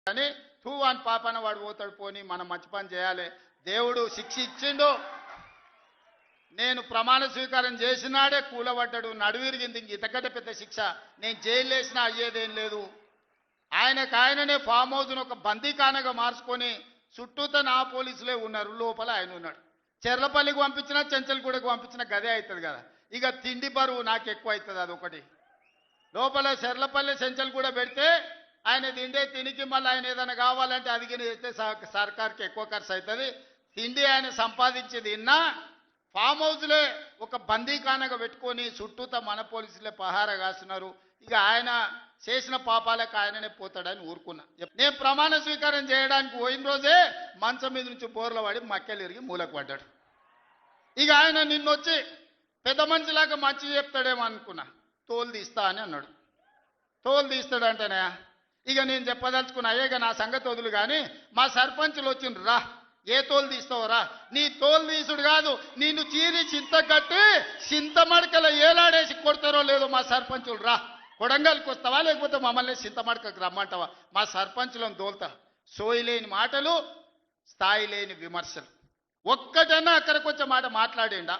కానీ తూ అని పాపన వాడు పోతాడు పోని మనం మంచి పని చేయాలి దేవుడు శిక్ష ఇచ్చిండు నేను ప్రమాణ స్వీకారం చేసినాడే కూలబడ్డాడు నడువిరిగింది ఇంతకంటే పెద్ద శిక్ష నేను జైలు వేసినా అయ్యేదేం లేదు ఆయననే ఫామ్ హౌస్ను ఒక బందీఖానగా మార్చుకొని చుట్టూతో నా పోలీసులే ఉన్నారు లోపల ఆయన ఉన్నాడు చెర్లపల్లికి పంపించినా చెంచల్గూడకు పంపించినా గదే అవుతుంది కదా ఇక తిండి బరువు నాకు ఎక్కువ అవుతుంది అదొకటి లోపల చెర్లపల్లి చెంచల్గూడ పెడితే ఆయన తిండే తినికి మళ్ళీ ఆయన ఏదైనా కావాలంటే అదిగిన చేస్తే సర్కార్కి ఎక్కువ ఖర్చు అవుతుంది తిండి ఆయన సంపాదించేది ఇన్నా ఫామ్ హౌస్లే ఒక బందీఖానగా పెట్టుకొని చుట్టూతో మన పోలీసులే పహారా కాస్తున్నారు ఇక ఆయన చేసిన పాపాలకు ఆయననే పోతాడని ఊరుకున్నా నేను ప్రమాణ స్వీకారం చేయడానికి పోయిన రోజే మంచం మీద నుంచి బోర్ల పడి మక్కెలు ఇరిగి మూలకు పడ్డాడు ఇక ఆయన నిన్నొచ్చి పెద్ద మనిషిలాగా మంచి చెప్తాడేమో అనుకున్నా తోలు తీస్తా అని అన్నాడు తోలు తీస్తాడంటేనే ఇక నేను చెప్పదలుచుకున్నా అయ్యేగా నా సంగతి వదులు కానీ మా సర్పంచులు వచ్చిండ్రు రా ఏ తోలు తీస్తావురా నీ తోలు తీసుడు కాదు నిన్ను చీరి చింత కట్టి చింత మడకల ఏలాడేసి కొడతారో లేదో మా సర్పంచులు రా కొడంగల్కి వస్తావా లేకపోతే మమ్మల్ని చింతమడకకు రమ్మంటావా మా సర్పంచులను దోల్తా సోయి లేని మాటలు స్థాయి లేని విమర్శలు ఒక్కటన్నా అక్కడికి వచ్చే మాట మాట్లాడిండా